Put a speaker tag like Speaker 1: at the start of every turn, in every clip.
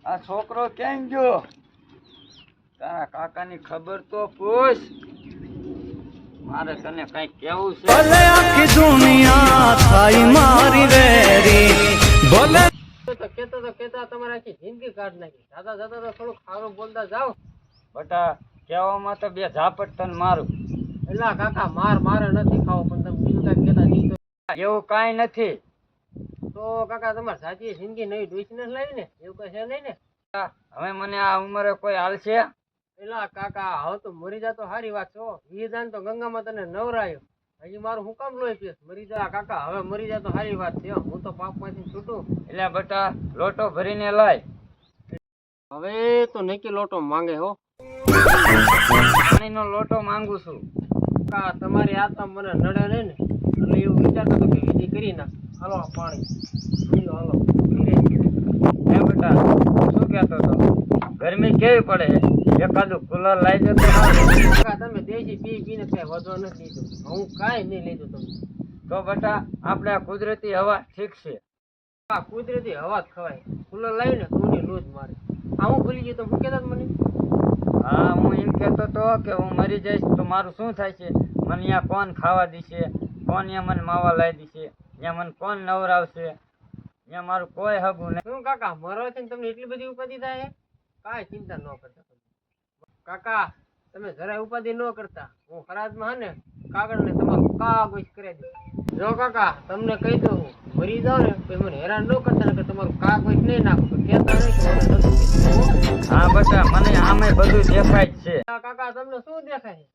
Speaker 1: આ છોકરો ક્યાં ગયો? તારા કાકાની ખબર તો પૂછ. મારે તને કઈ કેવું છે?
Speaker 2: ભલે આખી દુનિયા થાય મારી વેરી, ભલે
Speaker 3: કેતા તમારે આખી જિંદગી કાઢ નાખી. દાદા દાદા તો થોડું ખારું બોલતા જાવ.
Speaker 1: બટા કહેવામાં તો બે ઝાપટ તને મારું.
Speaker 3: એલા કાકા મારે નથી ખાવું, પણ તમે બીજું કાંઈક કેતા નહીં.
Speaker 1: એવું કાંઈ નથી.
Speaker 3: તો કાકા તમારે સાચી જિંદગી નવી ડોસી નથી લાવી ને? એવું કઈ છે નહીં ને?
Speaker 1: હવે મને આ ઉંમરે કોઈ હાલશે?
Speaker 3: એલા કાકા હવે તો મરી જા તો સારી વાત છો. વિધાન તો ગંગામાં તને નવરાયો. હજી મારું હું કામ લોહી પીસ? મરી જા કાકા, હવે મરી જા તો સારી વાત છે. હું તો પાપમાંથી છૂટું.
Speaker 1: એટલે બટા લોટો ભરીને લાય.
Speaker 3: હવે તો નક્કી લોટો માંગે હો.
Speaker 1: પાણીનો લોટો માંગુ છું.
Speaker 3: કાકા તમારી આત્મા મને નડે નહીં ને, એટલે એવું વિચારતો હતો કે વિધિ કરી નાખ. હાલો આ પાણી પીલો, હાલો.
Speaker 1: હે બેટા શું કહેતો હતો? ગરમી કેવી પડે? એકાદું કુલર લાવી દે તો સારું.
Speaker 3: કાકા તમે દેશી પી પીને કઈ વધો નથી લીધો. હું કાંઈ નહીં લીધું તમને.
Speaker 1: તો બેટા આપણે આ કુદરતી હવા ઠીક છે.
Speaker 3: આ કુદરતી હવા જ ખવાય. કુલર લાવીને તું લૂજ મારે. આ હું ભૂલી ગયો તો હું કહેતા મને.
Speaker 1: હા હું એમ કહેતો હતો કે હું મરી જઈશ તો મારું શું થાય છે? મને અહીંયા કોણ ખાવા દેશે? કોણ અહીંયા મને માવા લાવી દેશે? અહીંયા મને કોણ નવરાવશે? અહીંયા મારું કોઈ હગું નહીં.
Speaker 3: શું કાકા મરવાથી તમને એટલી બધી ઉપાધિ થાય? કાંઈ ચિંતા ન કરતા કાકા, તમે જરાય ઉપાધિ ન કરતા. હું ખરાજમાં ને કાગળ ને તમારું કાગળ કરી દઉં. જો કાકા તમને કહી દઉં, હું મરી જાઉં ને તો મને હેરાન ન કરતા ને કે તમારું કાગળ નહીં નાખું. કહેતા નહીં કે મને નથી.
Speaker 1: હા બેટા મને આમે બધું દેખાય જ છે.
Speaker 3: કાકા તમને શું દેખાય?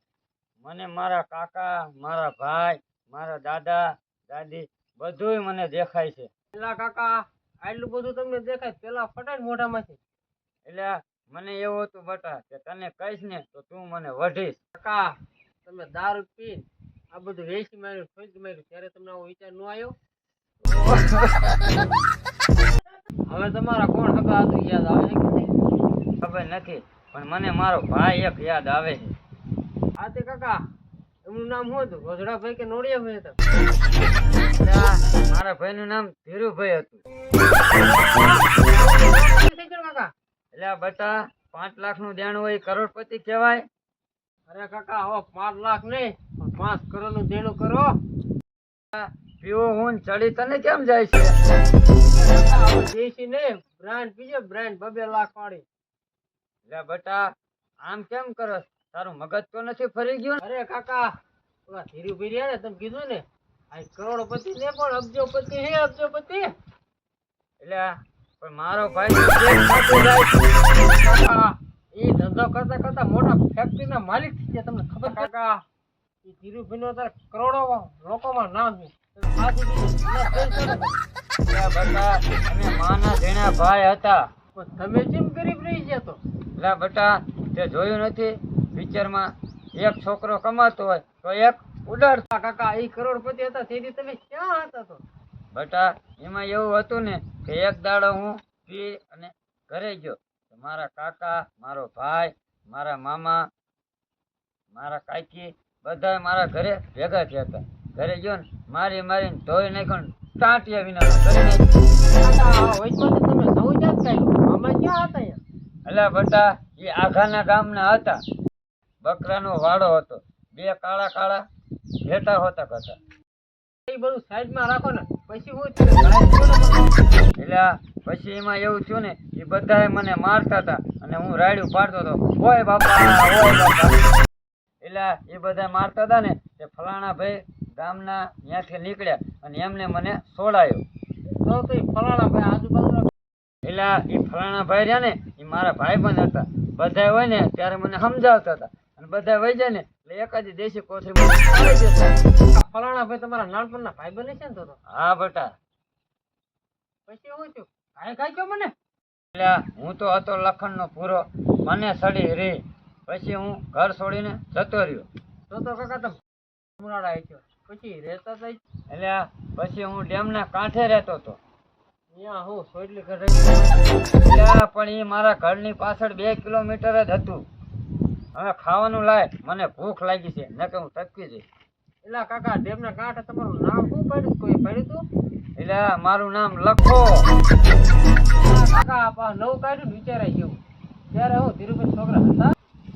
Speaker 1: મને મારા કાકા, મારા ભાઈ, મારા દાદા દાદી બધુંય મને દેખાય છે.
Speaker 3: પેલા કાકા આટલું બધું તમને દેખાય, પેલા ફટાય મોઢામાંથી.
Speaker 1: એટલે મને એવું હતું બટા કે તને કહીશ ને તો તું મને વઢીશ.
Speaker 3: કાકા તમે દારૂ પી આ બધું વેચી માર્યું, ઠોકી માર્યું, ત્યારે તમને આવો વિચાર ન આવ્યો? હવે તમારા કોણ હગા હતું યાદ આવે છે કે નહીં?
Speaker 1: ખબર નથી પણ મને મારો ભાઈ એક યાદ આવે છે.
Speaker 3: હા તે કાકા એમનું નામ શું હતું? રોજડાભાઈ કે નોડિયાભાઈ હતા?
Speaker 1: મારા ભાઈ નું નામ ધીરુભાઈ હતું.
Speaker 3: કાકા
Speaker 1: એટલે બટા 5 લાખ નું દેણું હોય કરોડપતિ કહેવાય.
Speaker 3: અરે કાકા હવે 5 લાખ નહીં, 5 કરોડ નું દેણું કરો.
Speaker 1: પીવો હું ચડી તને કેમ જાય છે?
Speaker 3: દેશી નહીં બ્રાન્ડ પીજે, બ્રાન્ડ 2 લાખ વાળી.
Speaker 1: એટલે બટા આમ કેમ કરસ? તારું મગજ તો નથી ફરી ગયું?
Speaker 3: અરે કાકા ઓલા ધીરુભાઈ રહ્યા ને, તમે કીધું ને આ કરોડપતિ ને પણ અબજોપતિ હે, અબજોપતિ.
Speaker 1: એટલે પણ મારો ભાઈ કાકા
Speaker 3: એ ધંધો કરતા કરતા મોટા ફેક્ટરી ના માલિક થઈ ગયા. તમને ખબર? કાકા એ ધીરુભાઈ નો અત્યારે કરોડો લોકોમાં નામ છે.
Speaker 1: બટા અમે માના જેના ભાઈ હતા.
Speaker 3: તમે જેમ ગરીબ રહી ગયા તો?
Speaker 1: એટલે બટા તે જોયું નથી પિક્ચરમાં એક છોકરો કમાતો હોય તો એક ઉડાડતા.
Speaker 3: કાકા એ કરોડપતિ હતા તેથી તમે ક્યાં હતા તો?
Speaker 1: બટા એમાં એવું હતું ને કે એક દાડો હું પી અને ઘરે ગયો. મારા કાકા, મારો ભાઈ, મારા મામા, મારા કાકી બધા મારા ઘરે ભેગા થયા હતા. ઘરે ગયો ને મારીને ધોઈ નાખ્યો, ટાંટિયા વિના કરી નાખ્યું.
Speaker 3: તમે સૌ જાત કાઢ્યું, મામા ક્યાં હતા?
Speaker 1: એટલે બટા એ આઘાના ગામના હતા. બકરાનો વાડો હતો. 2 કાળા કાળા ઘેટા હોતા કરતા.
Speaker 3: એ બધું સાઈડમાં રાખો ને પછી હું.
Speaker 1: એટલે પછી એમાં એવું થયું ને એ બધાએ મને મારતા હતા અને હું રાડ્યું પાડતો હતો, ઓય બાપા ઓય બાપા. એટલે એ બધા મારતા હતા ને તે ફલાણા ભાઈ ગામના ત્યાંથી નીકળ્યા અને એમને મને છોડાયો.
Speaker 3: તો એ ફલાણા ભાઈ આજુબાજુ.
Speaker 1: એટલે એ ફલાણા ભાઈ રહ્યા ને એ મારા ભાઈ પણ હતા. બધા હોય ને ત્યારે મને સમજાવતા હતા અને બધા વહી જાય ને એટલે એકાદી દેશી કોથળી
Speaker 3: ફલાણા ભાઈ તમારા નાનપણના ભાઈ બને છે ને? તો
Speaker 1: હા બટા.
Speaker 3: પછી હું થયું? કાંઈ કાંઈ કયો મને.
Speaker 1: એટલે હું તો હતો લખણનો પૂરો, મને સડી રહી. પછી હું ઘર છોડીને જતો રહ્યો.
Speaker 3: તો કાકા તમે મુરાડા આવી પછી રહેતા હતા?
Speaker 1: એટલે પછી હું ડેમના કાંઠે રહેતો હતો.
Speaker 3: અહીંયા હું સોટલી ઘર
Speaker 1: પણ એ મારા ઘરની પાછળ 2 કિલોમીટર જ હતું. હવે ખાવાનું લાય, મને ભૂખ લાગી છે, ન કે હું ટપકી જઈશ.
Speaker 3: એટલે કાકા ડેમના કાંઠે તમારું નામ શું પાડ્યું? કોઈ પાડ્યું હતું?
Speaker 1: એટલે મારું નામ લખો.
Speaker 3: કાકા આ નવું કાઢ્યું ને વિચારાય જેવું. ત્યારે હું ધીરુભાઈ છોકરા હતા.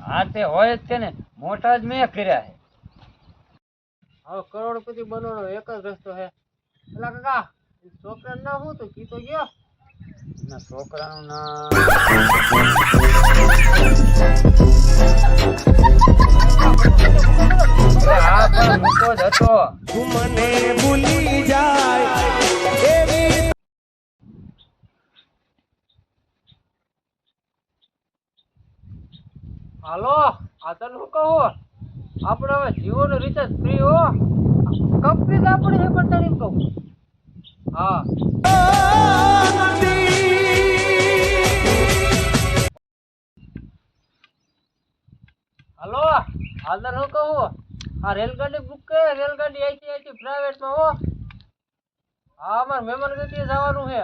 Speaker 1: હા તે હોય જ છે ને, મોટા જ મેં કર્યા છે.
Speaker 3: હવે કરોડપતિ બનવાનો એક જ રસ્તો છે. પેલા કાકા છોકરા ના હું તો કીધો ગયો.
Speaker 1: એના છોકરાનું નામ હા પણ મૂકો જ હતો.
Speaker 2: તું મને ભૂલી જાય એવી
Speaker 3: હાલો આ તને શું કહું, આપણે હવે જીઓ નું રિચાર્જ ફ્રી હો. કંપની તો આપણી છે પણ તને એમ કહું. હા હાલો આ તને શું કહું, આ રેલગાડી બુક કરે. રેલગાડી આઈથી પ્રાઇવેટ માં હો. હા અમારે મહેમાન ગતિએ જવાનું છે.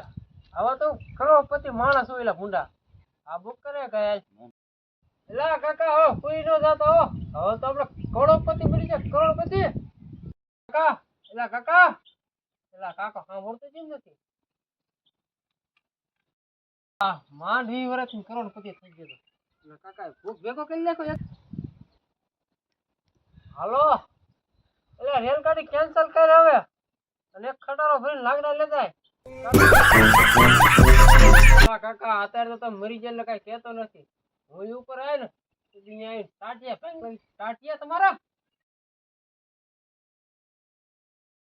Speaker 3: હવે તો કરોડપતિ માણસ હોય એલા ભૂંડા. આ બુક કરે ગયા. એલા કાકા હો કોઈ ન જાતો હો. હવે તો આપણે કરોડપતિ બની જાય. કરોડપતિ કાકા. એલા કાકા. એલા કાકા સાંભળતો કેમ નથી? આ માંડ 20 વર્ષથી કરોડપતિ થઈ ગયો તો. એલા કાકા ભૂખ ભેગો કરી નાખો એક. હાલો એલા રેલગાડી કેન્સલ કર હવે અને એક ખટારો ભરીને લાકડા લેતા આય. કાકા અત્યારે તો તમે મરી જાય એટલે કઈ કહેતો નથી. હું ઉપર આવે ને ટાટિયા તમારા